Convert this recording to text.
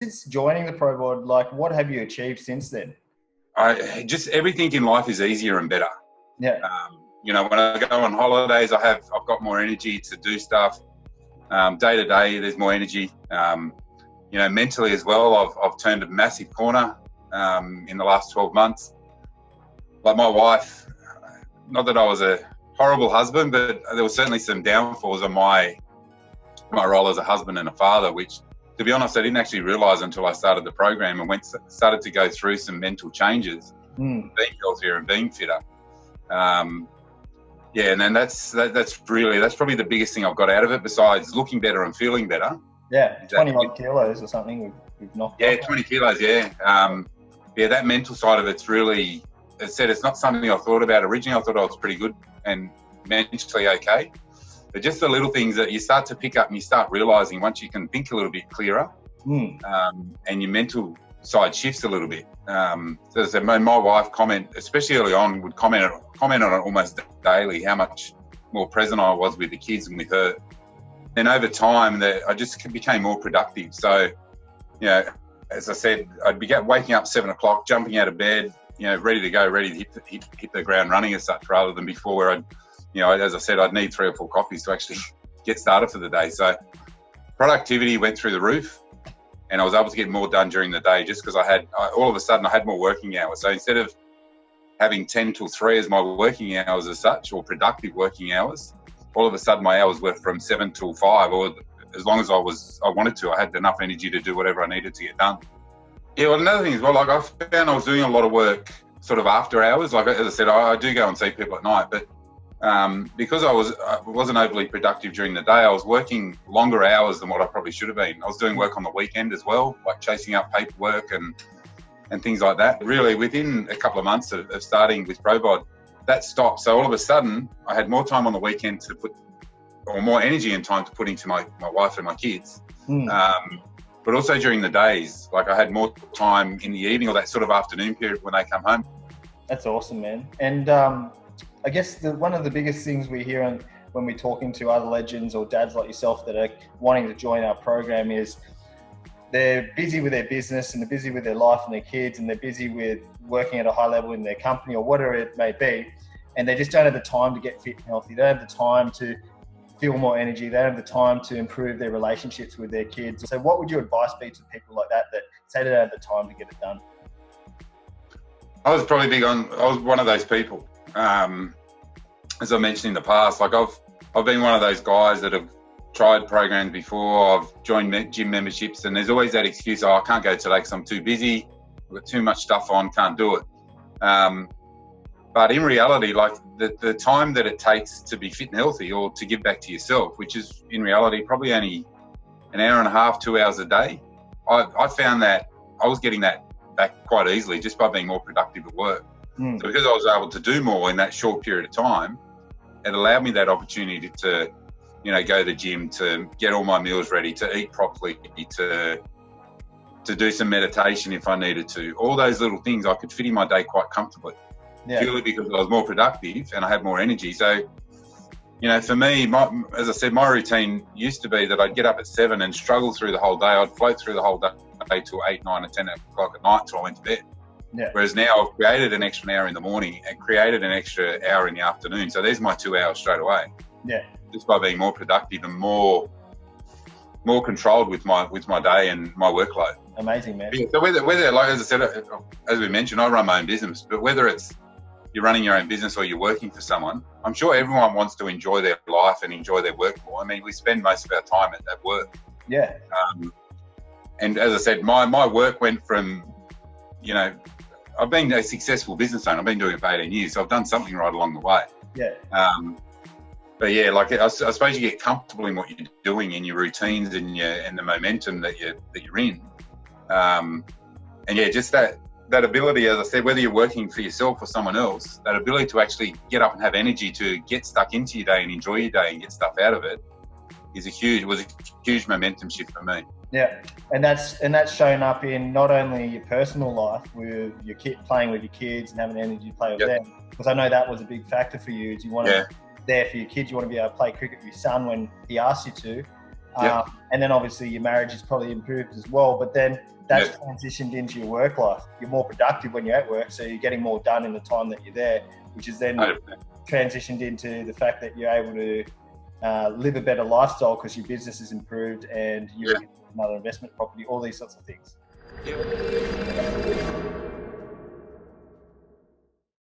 Since joining the Pro Board, like what have you achieved since then? I just everything in life is easier and better. Yeah. When I go on holidays, I've got more energy to do stuff. Day to day, there's more energy. Mentally as well, I've turned a massive corner in the last 12 months. Like my wife, not that I was a horrible husband, but there was certainly some downfalls on my role as a husband and a father, which, to be honest, I didn't actually realise until I started the program and started to go through some mental changes, being healthier and being fitter. And then that's probably the biggest thing I've got out of it, besides looking better and feeling better. Yeah, 20 odd kilos or something we've knocked off. 20 kilos, that mental side of it's really, as I said, it's not something I thought about originally. I thought I was pretty good and mentally okay. But just the little things that you start to pick up and you start realising once you can think a little bit clearer and your mental side shifts a little bit. So as I said, my wife especially early on, would comment on it almost daily, how much more present I was with the kids and with her. Then over time, I just became more productive. So, as I said, I'd be waking up 7 o'clock, jumping out of bed, ready to go, ready to hit the ground running as such, rather than before where as I said, I'd need 3 or 4 coffees to actually get started for the day. So productivity went through the roof, and I was able to get more done during the day just because all of a sudden I had more working hours. So instead of having 10 till 3 as my working hours as such, or productive working hours, all of a sudden my hours were from 7 till 5, or as long as I wanted to. I had enough energy to do whatever I needed to get done. Yeah, well, another thing as well, like I found I was doing a lot of work sort of after hours. Like, as I said, I do go and see people at night, but because I wasn't overly productive during the day, I was working longer hours than what I probably should have been. I was doing work on the weekend as well, like chasing up paperwork and things like that. Really, within a couple of months of starting with ProBod, that stopped. So all of a sudden, I had more time on the weekend or more energy and time to put into my wife and my kids. But also during the days, like I had more time in the evening or that sort of afternoon period when they come home. That's awesome, man. And I guess one of the biggest things we hear when we're talking to other legends or dads like yourself that are wanting to join our program is they're busy with their business and they're busy with their life and their kids, and they're busy with working at a high level in their company or whatever it may be, and they just don't have the time to get fit and healthy. They don't have the time to feel more energy. They don't have the time to improve their relationships with their kids. So what would your advice be to people like that say they don't have the time to get it done? I was one of those people. As I mentioned in the past, like I've been one of those guys that have tried programs before. I've joined gym memberships, and there's always that excuse, I can't go today because I'm too busy, I've got too much stuff on, can't do it. But in reality, like the time that it takes to be fit and healthy or to give back to yourself, which is in reality probably only an hour and a half, 2 hours a day, I found that I was getting that back quite easily just by being more productive at work. So because I was able to do more in that short period of time, it allowed me that opportunity to, go to the gym, to get all my meals ready, to eat properly, to do some meditation if I needed to. All those little things I could fit in my day quite comfortably, purely because I was more productive and I had more energy. So, for me, as I said, my routine used to be that I'd get up at 7 and struggle through the whole day. I'd float through the whole day till 8, 9 and 10 o'clock at night till I went to bed. Yeah. Whereas now I've created an extra hour in the morning and created an extra hour in the afternoon. So there's my 2 hours straight away. Yeah. Just by being more productive and more controlled with my day and my workload. Amazing, man. Yeah, so whether like as I said, as we mentioned, I run my own business, but whether it's you're running your own business or you're working for someone, I'm sure everyone wants to enjoy their life and enjoy their work more. I mean, we spend most of our time at work. Yeah. And as I said, my work went from, I've been a successful business owner. I've been doing it for 18 years, so I've done something right along the way. Yeah. But yeah, like I suppose you get comfortable in what you're doing, in your routines and the momentum that you're in. And yeah, just that ability, as I said, whether you're working for yourself or someone else, that ability to actually get up and have energy to get stuck into your day and enjoy your day and get stuff out of it was a huge momentum shift for me. Yeah, and that's shown up in not only your personal life with your playing with your kids and having energy to play with them, because I know that was a big factor for you. Is you want to be there for your kids, you want to be able to play cricket with your son when he asks you to, And then obviously your marriage is probably improved as well, but then that's transitioned into your work life. You're more productive when you're at work, so you're getting more done in the time that you're there, which is then 100%. transitioned into the fact that you're able to live a better lifestyle because your business has improved and you're another investment property, all these sorts of things.